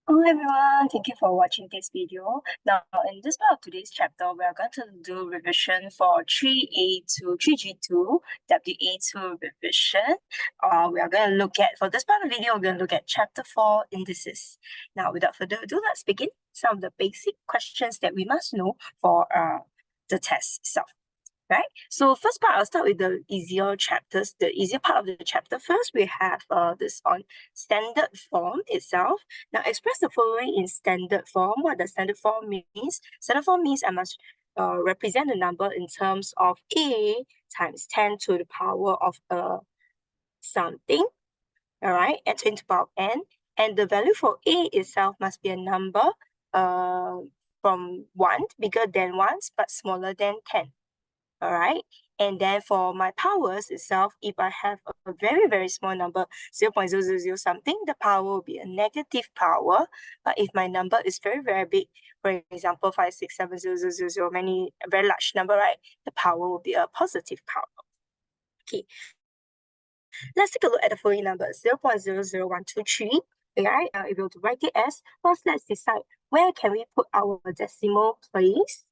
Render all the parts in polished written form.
Hello everyone, thank you for watching this video. Now, in this part of today's chapter, we are going to do revision for 3A2, 3G2, WA2 revision. We are going to look at, for this part of the video, we're going to look at chapter 4, indices. Now, without further ado, let's begin some of the basic questions that we must know for the test itself. Right? So first part, I'll start with the easier chapters. The easier part of the chapter first, we have this on standard form itself. Now express the following in standard form. What does standard form means? Standard form means I must represent the number in terms of a times 10 to the power of something, all right, and 10 to the power of n. And the value for a itself must be a number from 1, bigger than 1, but smaller than 10. All right. And then for my powers itself, if I have a very, very small number, 0.000 something, the power will be a negative power. But if my number is very, very big, for example, 5, 6, 7, 0, 0, 0, 0, a very large number, right? The power will be a positive power. Okay. Let's take a look at the following numbers, 0.00123. Okay, if you were to write it as, first let's decide where can we put our decimal place.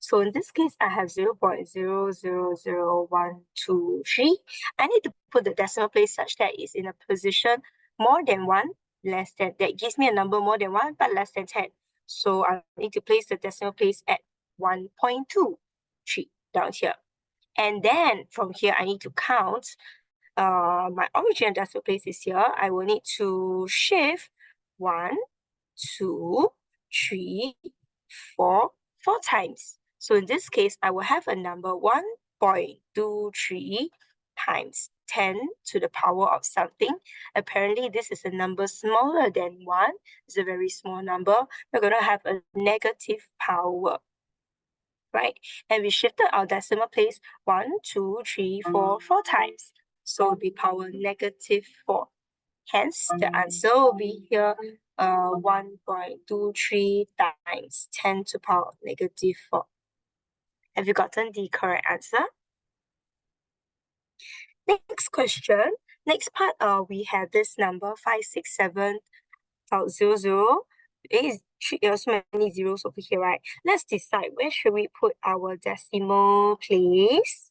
So in this case, I have 0.000123. I need to put the decimal place such that it's in a position more than 1, less than, that gives me a number more than 1, but less than 10. So I need to place the decimal place at 1.23 down here. And then from here, I need to count. My original decimal place is here. I will need to shift 1, 2, 3, 4 times. So in this case, I will have a number 1.23 times 10 to the power of something. Apparently, this is a number smaller than 1. It's a very small number. We're going to have a negative power, right? And we shifted our decimal place 1, 2, 3, 4 times. So it'll be power negative 4. Hence, the answer will be here 1.23 times 10 to the power of negative 4. Have you gotten the correct answer? Next question. Next part, we have this number 567.00. There's so many zeros over here, right? Let's decide where should we put our decimal place.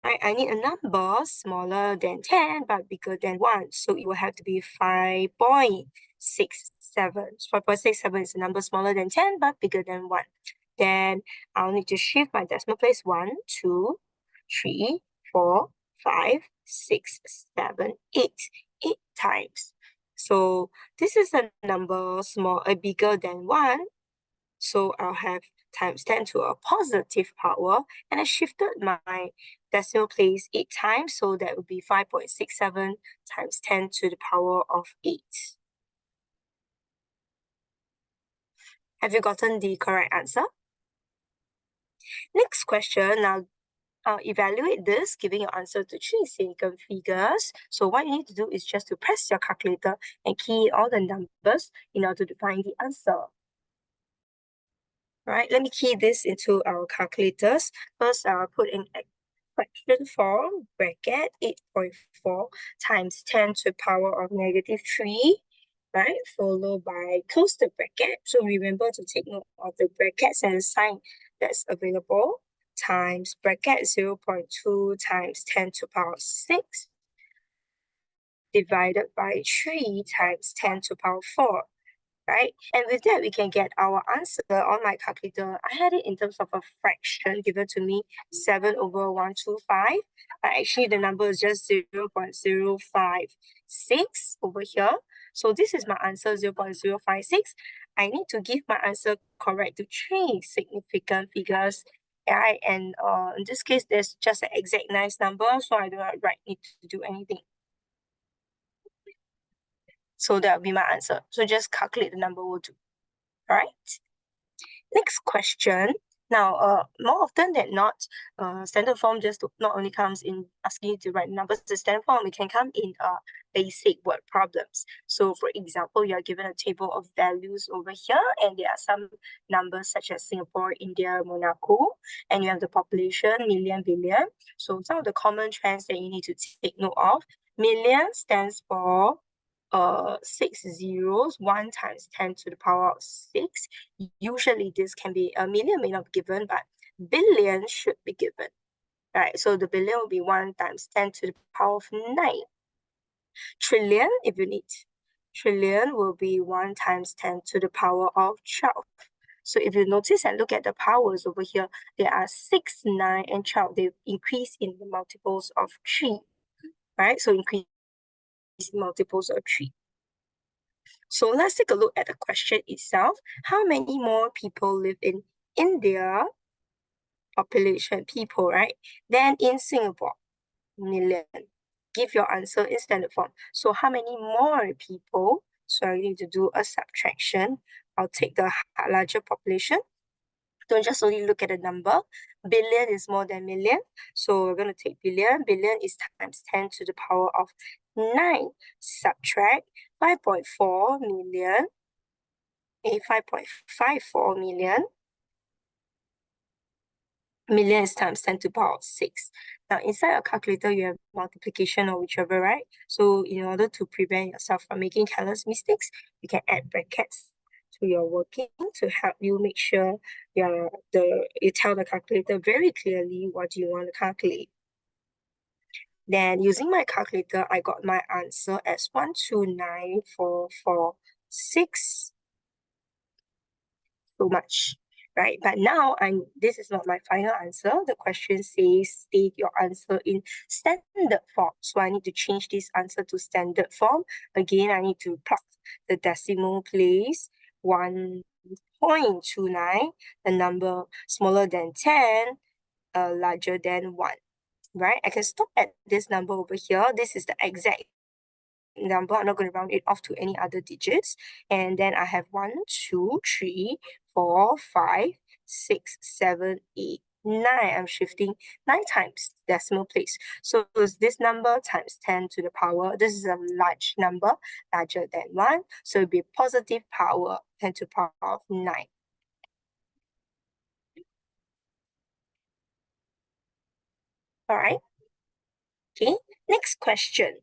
I need a number smaller than 10 but bigger than 1. So it will have to be 5.67. 5.67 is a number smaller than 10 but bigger than 1. Then I'll need to shift my decimal place 1, 2, 3, 4, 5, 6, 7, 8. 8 times. So this is a number bigger than 1. So I'll have times 10 to a positive power, and I shifted my decimal place 8 times, so that would be 5.67 times 10 to the power of 8. Have you gotten the correct answer? Next question, now evaluate this, giving your answer to 3 significant figures. So what you need to do is just to press your calculator and key all the numbers in order to find the answer. Right, let me key this into our calculators. First, I'll put in fraction form, bracket 8.4 times 10 to the power of negative 3, right? Followed by close the bracket. So remember to take note of the brackets and the sign that's available, times bracket 0.2 times 10 to the power of 6, divided by 3 times 10 to the power of 4. Right? And with that, we can get our answer on my calculator. I had it in terms of a fraction given to me, 7/125. But actually, the number is just 0.056 over here. So this is my answer, 0.056. I need to give my answer correct to 3 significant figures. Right? And in this case, there's just an exact nice number, so I do not need to do anything. So that will be my answer. So just calculate the number will do. All right. Next question. Now, more often than not, standard form just not only comes in asking you to write numbers. The standard form, it can come in basic word problems. So for example, you are given a table of values over here, and there are some numbers such as Singapore, India, Monaco, and you have the population, million, billion. So some of the common trends that you need to take note of. Million stands for 6 zeros, 1 times 10 to the power of 6. Usually this can be a million, may not be given, but billion should be given. Right, so the billion will be 1 times 10 to the power of 9. Trillion, if you need, trillion will be 1 times 10 to the power of 12. So if you notice and look at the powers over here, there are 6, 9, and 12. They increase in the multiples of 3, right? So increase multiples of 3. So let's take a look at the question itself. How many more people live in India, population, people, right, than in Singapore? Million. Give your answer in standard form. So how many more people? So I need to do a subtraction. I'll take the larger population. Don't just only look at the number. Billion is more than million. So we're going to take billion. Billion is times 10 to the power of 9. Subtract 5.4 million. 5.54 million. Million is times 10 to the power of 6. Now, inside a calculator, you have multiplication or whichever, right? So in order to prevent yourself from making careless mistakes, you can add brackets to your working to help you make sure you tell the calculator very clearly what you want to calculate. Then using my calculator, I got my answer as 129,446. So much, right? But now this is not my final answer. The question says state your answer in standard form. So I need to change this answer to standard form. Again, I need to plug the decimal place, 1.29, the number smaller than 10, larger than 1, right? I can stop at this number over here. This is the exact number. I'm not going to round it off to any other digits. And then I have 1, 2, 3, 4, 5, 6, 7, 8, 9. I'm shifting 9 times decimal place. So this number times 10 to the power. This is a large number, larger than 1. So it'll be positive power 10 to the power of 9. All right. Okay. Next question.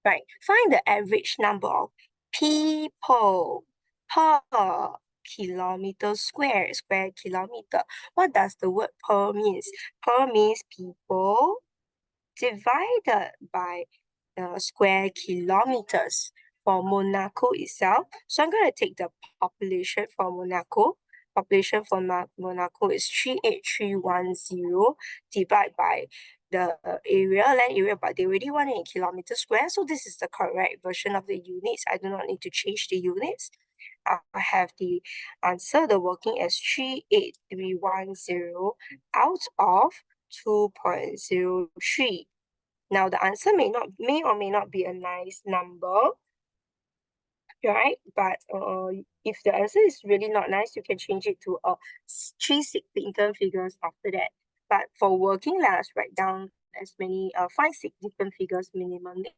Right. Find the average number of people per kilometer square, square kilometer. What does the word per means? Per means people divided by square kilometers for Monaco itself. So I'm going to take the population for Monaco. Population for Monaco is 38310 divided by the land area, but they already want it in kilometers square. So this is the correct version of the units. I do not need to change the units. I have the answer, the working as 38310 out of 2.03. Now the answer may or may not be a nice number, right? But if the answer is really not nice, you can change it to 3 significant figures after that. But for working, let us write down as many 5 significant figures minimally.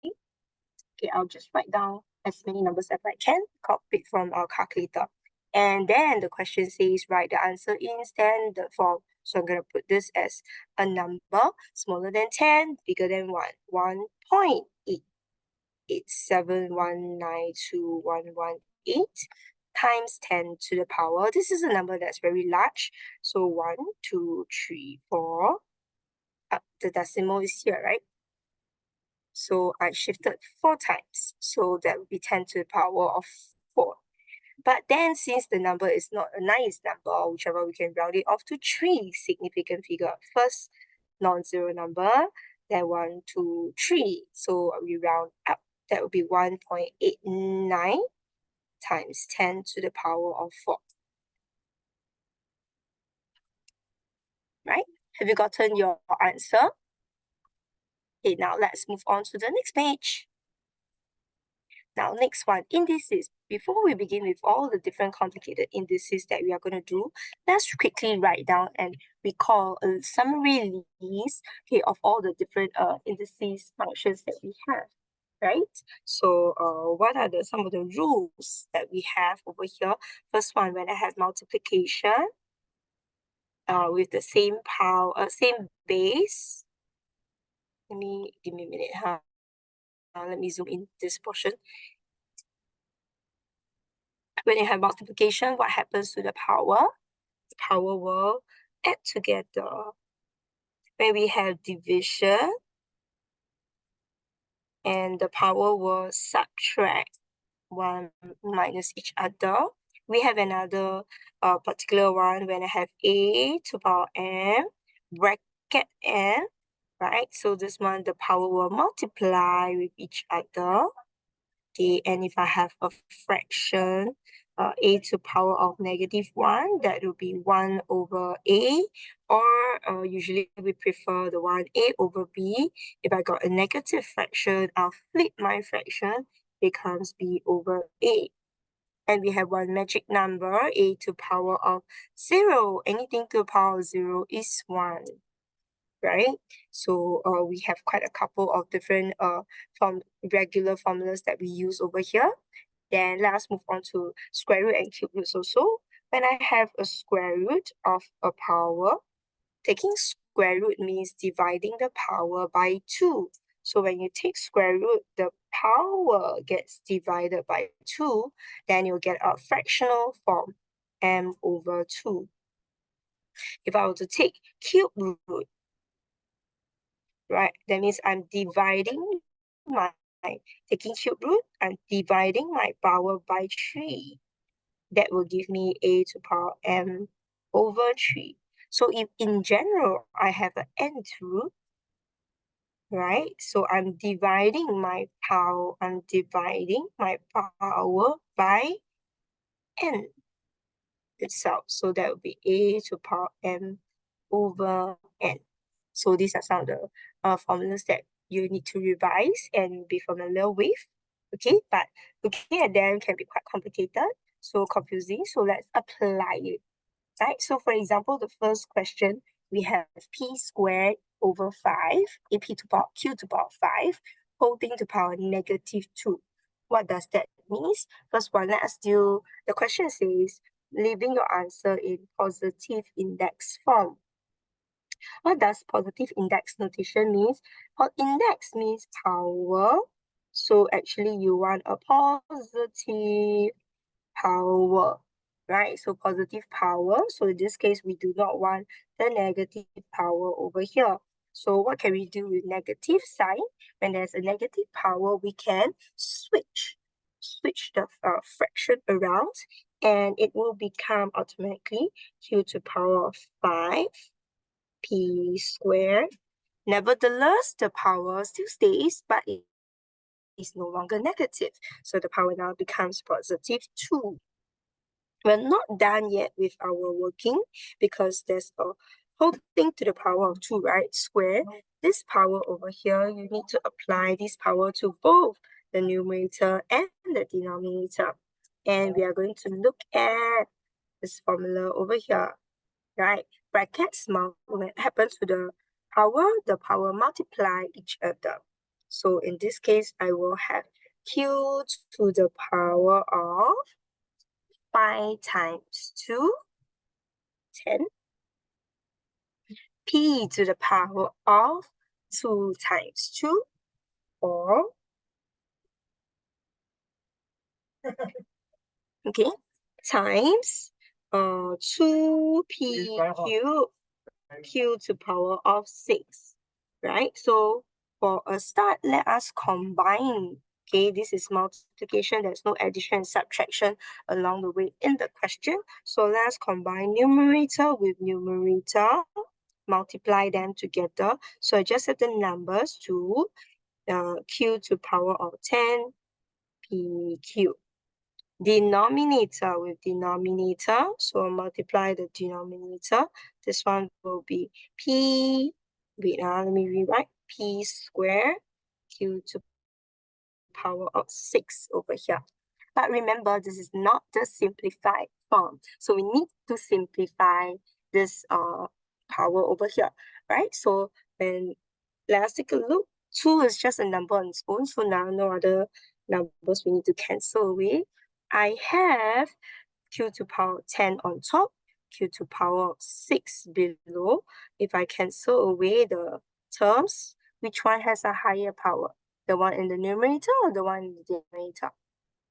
Okay, I'll just write down as many numbers as I can, copied from our calculator. And then the question says write the answer in standard form. So I'm going to put this as a number smaller than 10, bigger than 1. 1.887192118 times 10 to the power. This is a number that's very large. So 1, 2, 3, 4. The decimal is here, right? So I shifted 4 times. So that would be 10 to the power of 4. But then since the number is not a nice number, whichever, we can round it off to 3 significant figure. First non-zero number, then 1, 2, 3. So we round up. That would be 1.89 times 10 to the power of 4. Right? Have you gotten your answer? Okay, now let's move on to the next page. Now, next one, indices. Before we begin with all the different complicated indices that we are going to do, let's quickly write down and recall a summary list, okay, of all the different indices functions that we have, right? So what are some of the rules that we have over here? First one, when I have multiplication with the same power, same base. Give me a minute, huh? let me zoom in this portion. When you have multiplication, what happens to the power? The power will add together. When we have division, and the power will subtract one minus each other. We have another particular one when I have a to power m, bracket n, right? So this one, the power will multiply with each other. Okay, and if I have a fraction, a to power of -1, that will be 1 over a, or usually we prefer the one a over b. If I got a negative fraction, I'll flip my fraction, becomes b over a. And we have one magic number, a to power of 0. Anything to the power of 0 is 1. Right? So we have quite a couple of different regular formulas that we use over here. Then let us move on to square root and cube roots also. When I have a square root of a power, taking square root means dividing the power by 2. So when you take square root, the power gets divided by 2, then you'll get a fractional form, m over 2. If I were to take cube root, right, that means I'm dividing taking cube root, I'm dividing my power by 3. That will give me a to power m over 3. So if in general, I have an nth root, right? So I'm dividing my power by n itself. So that would be a to power m over n. So these are some of the formulas that you need to revise and be familiar with. Okay, but looking at them can be quite complicated, so confusing. So let's apply it. Right, so for example, the first question, we have p squared over 5, ap to power q to power 5, whole thing to power -2. What does that mean? First one, let us do, the question says, leaving your answer in positive index form. What does positive index notation means? Index means power. So actually you want a positive power, right? So positive power. So in this case, we do not want the negative power over here. So what can we do with negative sign? When there's a negative power, we can switch the fraction around, and it will become automatically q to power of 5 p squared. Nevertheless, the power still stays, but it is no longer negative. So the power now becomes positive 2. We're not done yet with our working because there's a whole thing to the power of 2, right? Square. This power over here, you need to apply this power to both the numerator and the denominator. And we are going to look at this formula over here, right? Brackets when it happens to the power multiply each other. So in this case, I will have q to the power of 5 times 2, 10. P to the power of 2 times 2, 4. Okay, times 2p cubed, q to power of 6, right? So for a start, let us combine. Okay, this is multiplication. There's no addition and subtraction along the way in the question. So let's combine numerator with numerator, multiply them together. So I just set the numbers to q to power of 10 p cubed. Denominator with denominator, so multiply the denominator. This one will be p, let me rewrite, p squared q to power of 6 over here. But remember, this is not the simplified form. So we need to simplify this power over here, right? So when let us take a look. 2 is just a number on its own, so now no other numbers we need to cancel away. I have q to power 10 on top, q to power 6 below. If I cancel away the terms, which one has a higher power? The one in the numerator or the one in the denominator?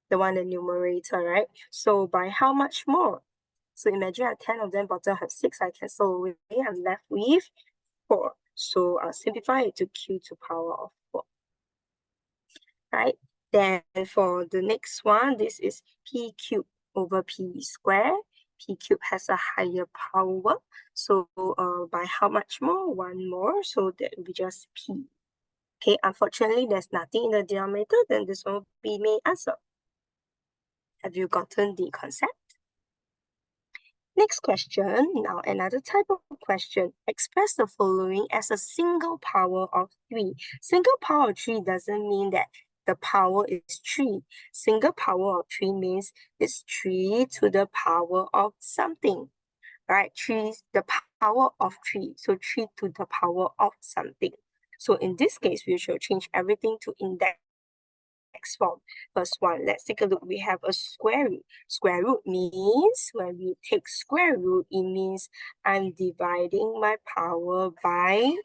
The one in the numerator, right? So by how much more? So imagine I have 10 of them, bottom have 6, I cancel away, I'm left with 4. So I'll simplify it to q to power of 4, right? Then for the next one, this is p cubed over p squared. P cubed has a higher power. So by how much more? 1 more. So that will be just p. Okay, unfortunately, there's nothing in the denominator, then this one will be main answer. Have you gotten the concept? Next question, now another type of question. Express the following as a single power of 3. Single power of 3 doesn't mean that the power is 3. Single power of 3 means it's 3 to the power of something, right? 3 is the power of 3, so 3 to the power of something. So in this case, we should change everything to index form. First one, let's take a look. We have a square root. Square root means when we take square root, it means I'm dividing my power by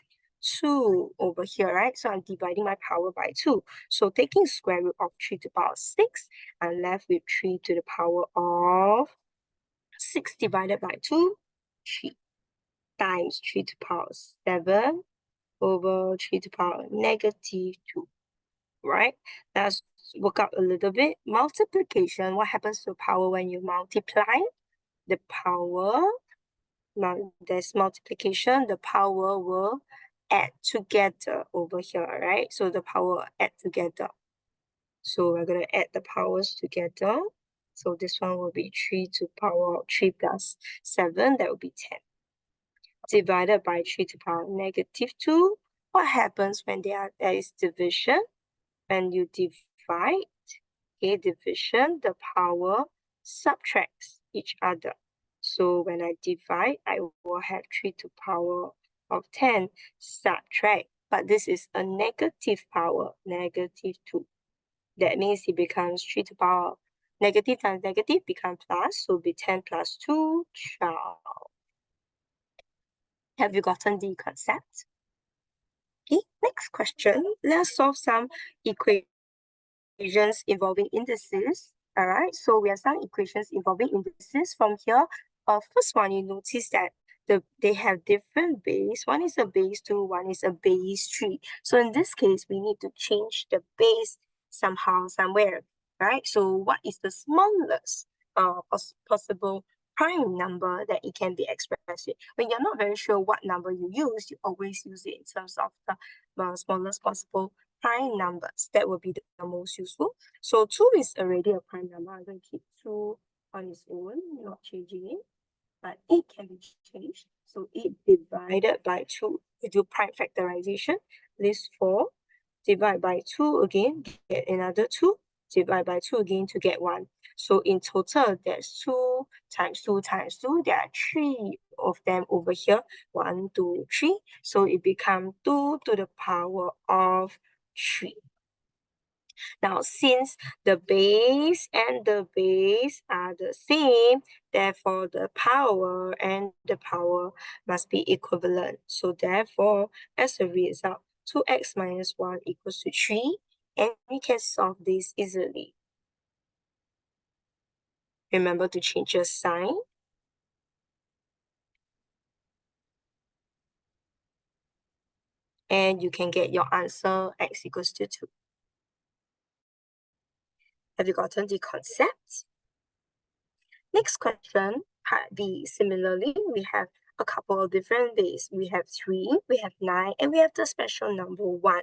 2 over here, right? So I'm dividing my power by 2. So taking square root of 3 to the power of 6, I'm left with 3 to the power of 6 divided by 2, 3 times 3 to the power of 7 over 3 to the power of negative 2, right? Let's work out a little bit. Multiplication, what happens to power when you multiply? The power, now there's multiplication, the power will add together over here, right? So the power add together. So we're going to add the powers together. So this one will be 3 to the power of 3 plus 7, that will be 10. Divided by 3 to the power of negative 2. What happens when there is division? When you divide, okay, division, the power subtracts each other. So when I divide, I will have 3 to the power of 10 subtract. But this is a negative power, negative 2. That means it becomes 3 to the power. Negative times negative becomes plus, so it'll be 10 plus 2, 12. Have you gotten the concept? Okay, next question. Let's solve some equations involving indices. All right, so we have some equations involving indices from here. First one, you notice that they have different base. One is a base 2, one is a base 3. So in this case, we need to change the base somehow, somewhere, right? So what is the smallest possible prime number that it can be expressed with? When you're not very sure what number you use, you always use it in terms of the smallest possible prime numbers. That will be the most useful. So 2 is already a prime number. I'm going to keep 2 on its own, not changing it. But 8 can be changed. So 8 divided by 2, we do prime factorization, leaves 4. Divide by 2 again, get another 2. Divide by 2 again to get 1. So in total, there's 2 times 2 times 2. There are 3 of them over here. 1, 2, 3. So it becomes 2 to the power of 3. Now, since the base and the base are the same, therefore the power and the power must be equivalent. So therefore, as a result, 2x minus 1 equals to 3, and we can solve this easily. Remember to change your sign. And you can get your answer x equals to 2. Have you gotten the concept? Next question, part B. Similarly, we have a couple of different base. We have 3, we have 9, and we have the special number 1.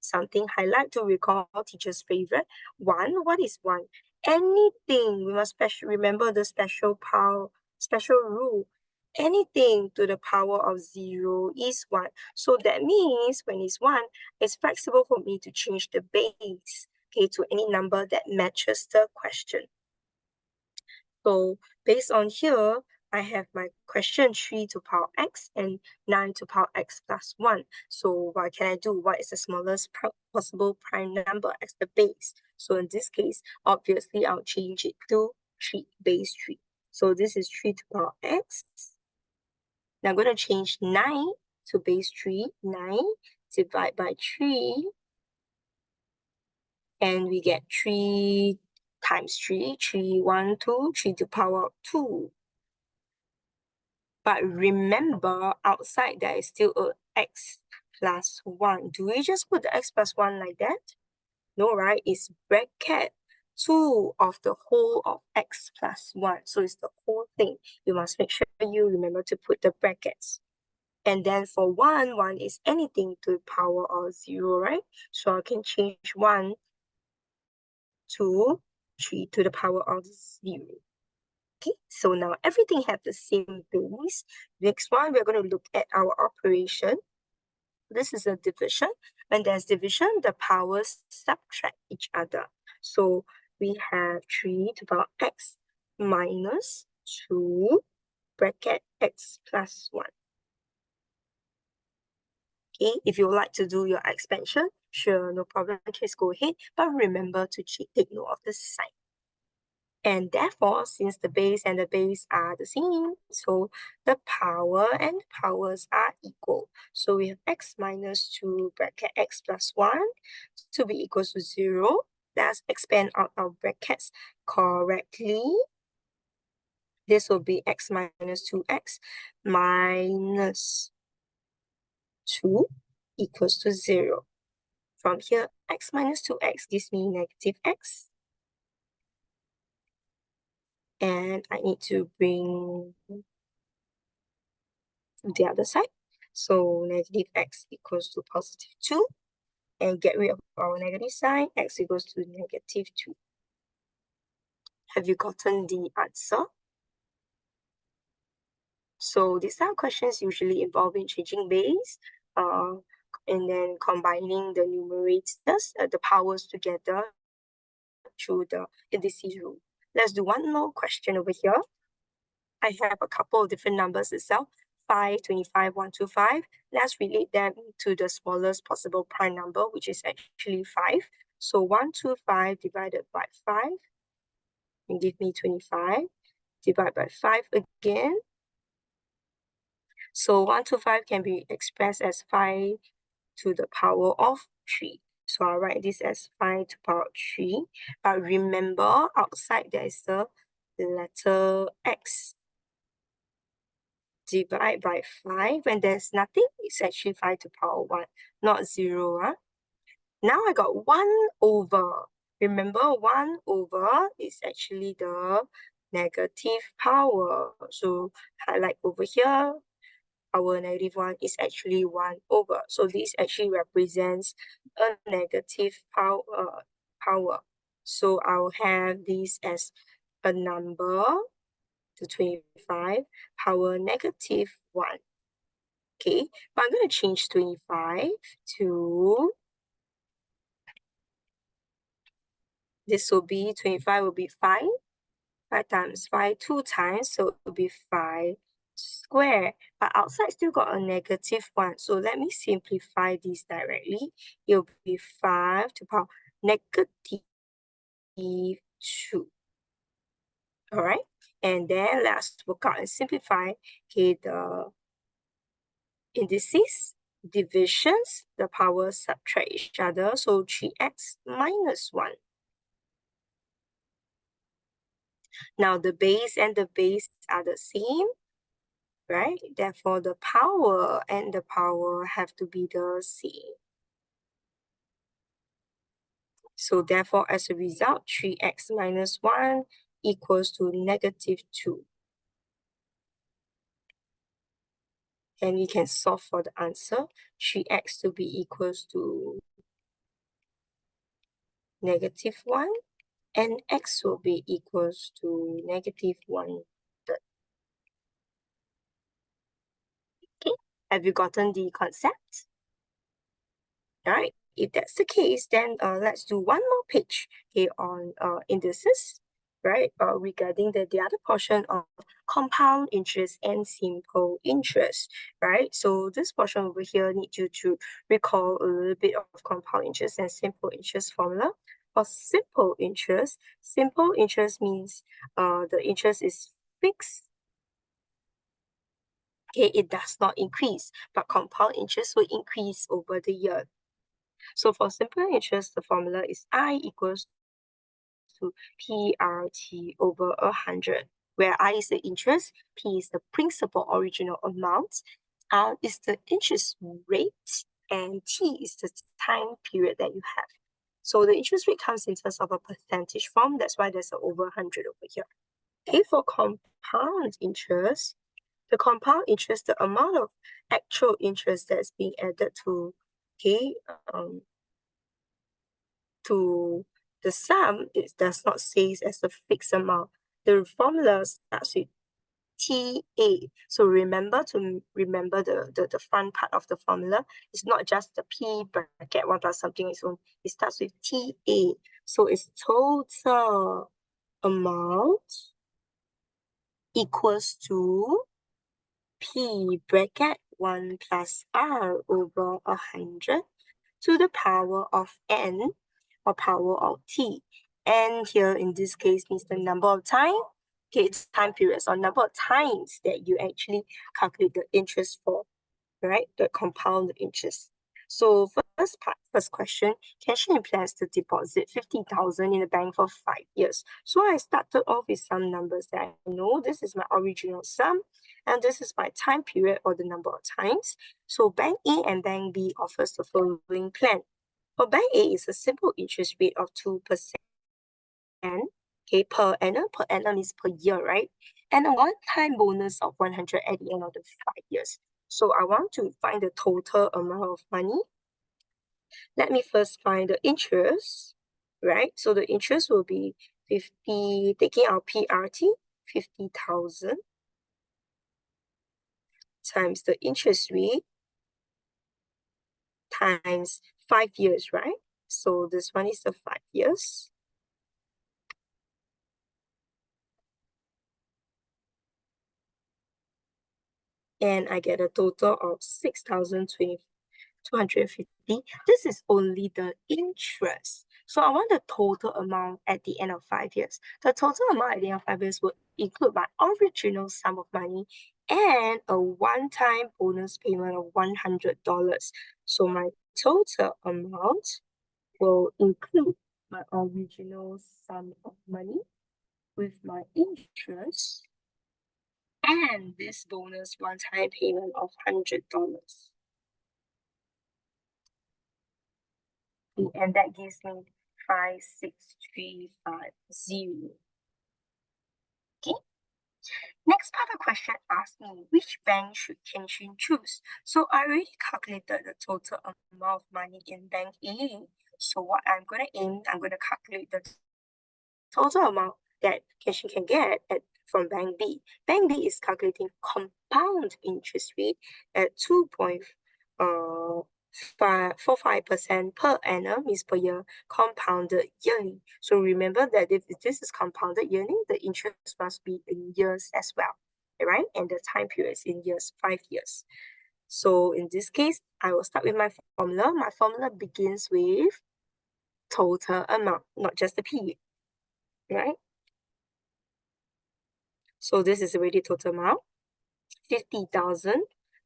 Something I like to recall teacher's favorite. 1, what is 1? Anything, we must remember the special rule. Anything to the power of 0 is 1. So that means when it's 1, it's flexible for me to change the base, okay, to any number that matches the question. So based on here, I have my question 3 to power x and 9 to power x plus 1. So what can I do? What is the smallest possible prime number as the base? So in this case, obviously, I'll change it to 3, base 3. So this is 3 to power x. Now I'm going to change 9 to base 3. 9 divided by 3 And we get 3 times 3, 3, 1, 2, 3 to the power of 2. But remember, outside there is still a x plus 1. Do we just put the x plus 1 like that? No, right? It's bracket 2 of the whole of x plus 1. So it's the whole thing. You must make sure you remember to put the brackets. And then for 1, 1 is anything to the power of 0, right? So I can change 1 to 3 to the power of 0. Okay, so now everything have the same base. Next one, we're going to look at our operation. This is a division. When there's division, the powers subtract each other. So we have 3 to the power x minus 2 bracket x plus 1. Okay, if you would like to do your expansion, sure, no problem, just go ahead. But remember to take note of the sign. And therefore, since the base and the base are the same, so the power and powers are equal. So we have x minus 2 bracket x plus 1 to be equals to 0. Let's expand out our brackets correctly. This will be x minus 2x minus 2 equals to 0. From here, x minus 2x gives me negative x. And I need to bring the other side. So negative x equals to positive 2. And get rid of our negative sign, x equals to negative 2. Have you gotten the answer? So these are questions usually involving changing base, and then combining the numerators, the powers together through the indices rule. Let's do one more question over here. I have a couple of different numbers itself, 5, 25, 125. Let's relate them to the smallest possible prime number, which is actually 5. So 125 divided by 5 and give me 25. Divide by 5 again. So 125 can be expressed as 5 to the power of 3. So I'll write this as 5 to the power of 3. But remember, outside there is the letter x. Divide by 5. When there's nothing, it's actually 5 to the power 1, not 0. Now I got 1 over. Remember, 1 over is actually the negative power. So highlight over here, our negative 1 is actually 1 over. So this actually represents a negative power. So I'll have this as a number to 25 power negative 1. Okay, but I'm going to change 25 to, this will be, 25 will be 5. 5 times 5, 2 times, so it will be 5 square. But outside still got a negative 1. So let me simplify this directly. It will be 5 to the power negative 2. All right. And then let's work out and simplify, okay, the indices, divisions, the powers subtract each other. So 3x minus 1. Now the base and the base are the same, right? Therefore, the power and the power have to be the same. So therefore, as a result, 3x minus 1 equals to negative 2. And we can solve for the answer. 3x to be equals to negative 1. And x will be equals to negative 1/3. Okay, have you gotten the concept? All right, if that's the case, then let's do one more page, okay, on indices, right, regarding the other portion of compound interest and simple interest, right? So this portion over here needs you to recall a little bit of compound interest and simple interest formula. For simple interest means the interest is fixed. Okay, it does not increase, but compound interest will increase over the year. So for simple interest, the formula is I equals to PRT over 100, where I is the interest, P is the principal original amount, R is the interest rate, and T is the time period that you have. So the interest rate comes in terms of a percentage form. That's why there's an over 100 over here. Okay, for compound interest, the compound interest, the amount of actual interest that's being added to, okay, to the sum, it does not say as a fixed amount. The formula starts with TA. So remember to remember the fun part of the formula. It's not just the P bracket 1 plus something its own. It starts with TA. So it's total amount equals to P bracket 1 plus R over 100 to the power of N or power of T. N here in this case means the number of time. Okay, it's time periods or number of times that you actually calculate the interest for, right? The compound interest. So first question, Cashin plans to deposit 50,000 in the bank for 5 years. So I started off with some numbers that I know. This is my original sum, and this is my time period or the number of times. So Bank A and Bank B offers the following plan. For Bank A, it's a simple interest rate of 2%. Okay, per annum is per year, right? And a one-time bonus of 100 at the end of the 5 years. So I want to find the total amount of money. Let me first find the interest, right? So the interest will be 50, taking our PRT, 50,000 times the interest rate times 5 years, right? So this one is the 5 years. And I get a total of 6,250. This is only the interest. So I want the total amount at the end of 5 years. The total amount at the end of 5 years will include my original sum of money and a one-time bonus payment of $100. So my total amount will include my original sum of money with my interest and this bonus one-time payment of $100. And that gives me 56350. Okay. Next part of the question asks me which bank should Kenshin choose. So I already calculated the total amount of money in Bank A. So what I'm going to calculate the total amount that Kenshin can get from Bank B. Bank B is calculating compound interest rate at 2.45% per annum, means per year, compounded yearly. So remember that if this is compounded yearly, the interest must be in years as well, right? And the time period is in years, 5 years. So in this case, I will start with my formula. My formula begins with total amount, not just the P, right? So this is already total amount, 50,000,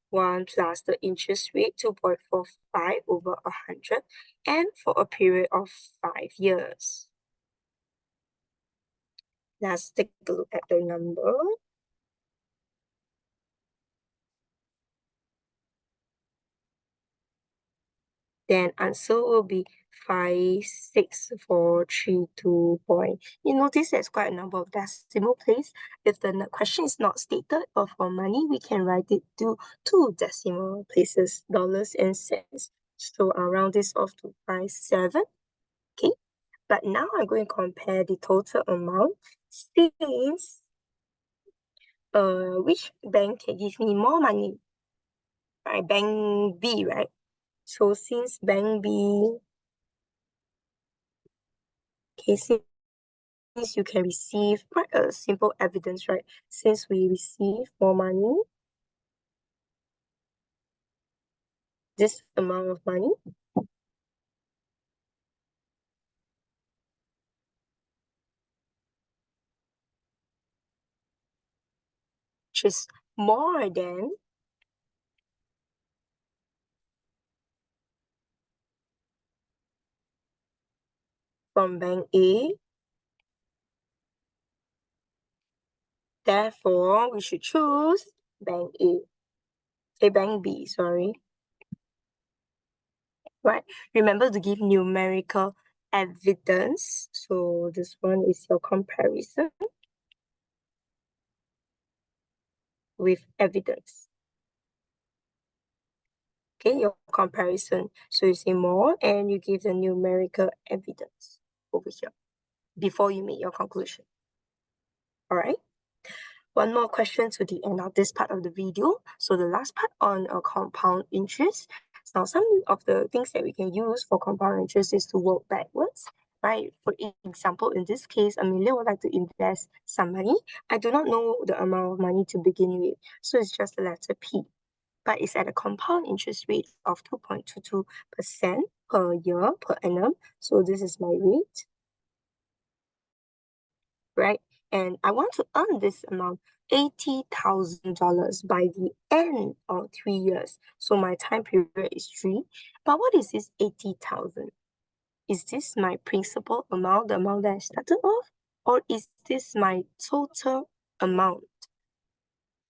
1 plus the interest rate, 2.45 over 100, and for a period of 5 years. Let's take a look at the number. Then answer will be 56432 point. You notice there's quite a number of decimal place. If the question is not stated or for money, we can write it to 2 decimal places, dollars and cents. So I'll round this off to 57. Okay, but now I'm going to compare the total amount since which bank can give me more money? Right, Bank B, right? So since Bank B, okay, since you can receive quite a simple evidence, right? Since we receive more money, this amount of money, which is more than from bank A. Therefore, we should choose bank bank B, sorry. Right. Remember to give numerical evidence. So this one is your comparison with evidence. Okay, your comparison. So you say more and you give the numerical evidence over here before you make your conclusion. All right. One more question to the end of this part of the video. So the last part on a compound interest. Now, some of the things that we can use for compound interest is to work backwards, right? For example, in this case, Amelia would like to invest some money. I do not know the amount of money to begin with, so it's just the letter P. But it's at a compound interest rate of 2.22% per year per annum. So this is my rate, right? And I want to earn this amount, $80,000 by the end of 3 years. So my time period is 3. But what is this 80,000? Is this my principal amount, the amount that I started off? Or is this my total amount?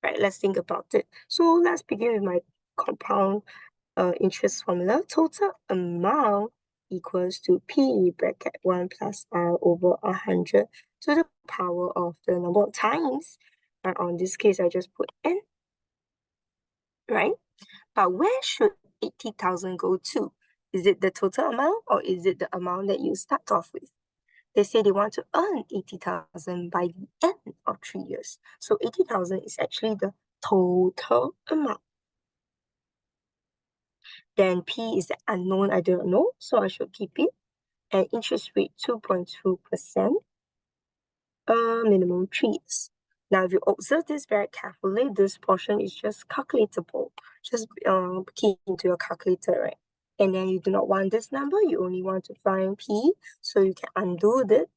Right, let's think about it. So let's begin with my compound interest formula. Total amount equals to P bracket 1 plus R over 100 to the power of the number of times. And on this case, I just put N, right? But where should 80,000 go to? Is it the total amount or is it the amount that you start off with? They say they want to earn 80,000 by the end of 3 years. So 80,000 is actually the total amount. Then P is the unknown, I don't know, so I should keep it. And interest rate 2.2%, minimum 3 years. Now, if you observe this very carefully, this portion is just calculatable. Just key into your calculator, right? And then you do not want this number, you only want to find P, so you can undo it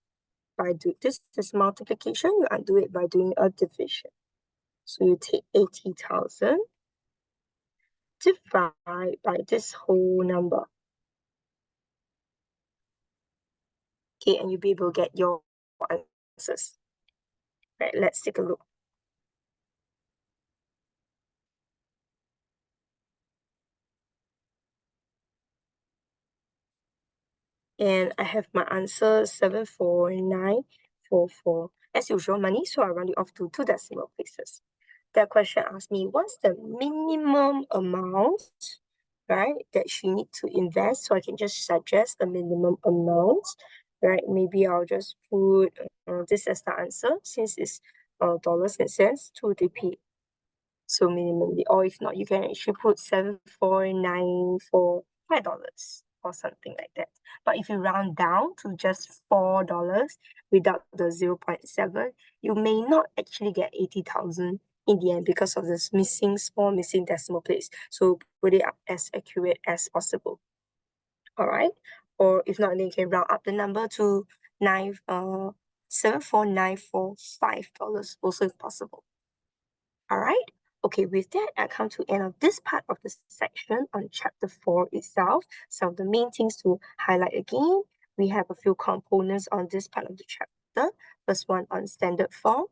by doing this multiplication, you undo it by doing a division. So you take 80,000 divided by this whole number. Okay, and you'll be able to get your answers. Right, let's take a look. And I have my answer 74944. As usual, money, so I round it off to 2 decimal places. That question asked me, what's the minimum amount, right, that she need to invest? So I can just suggest the minimum amount, right? Maybe I'll just put this as the answer since it's dollars and cents to the P. So minimally, or if not, you can actually put 74945 dollars or something like that. But if you round down to just $4 without the 0.7, you may not actually get 80,000 in the end because of this missing decimal place. So put it up as accurate as possible. All right. Or if not, then you can round up the number to $74945 also if possible. All right. Okay, with that, I come to end of this part of the section on chapter 4 itself. Some of the main things to highlight again, we have a few components on this part of the chapter. First one on standard form,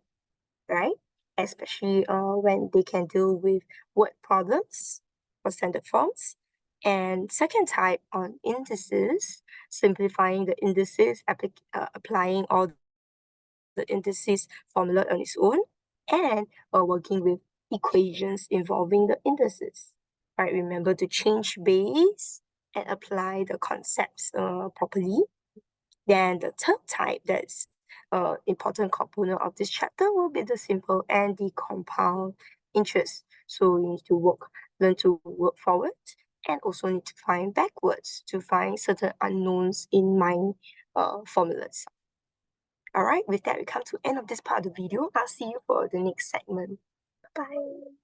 right? Especially when they can deal with word problems for standard forms. And second type on indices, simplifying the indices, applying all the indices formula on its own, and working with equations involving the indices. Right, remember to change base and apply the concepts properly. Then the third type that's important component of this chapter will be the simple and the compound interest. So you need to learn to work forward and also need to find backwards to find certain unknowns in my formulas. All right, with that, we come to end of this part of the video. I'll see you for the next segment. Bye.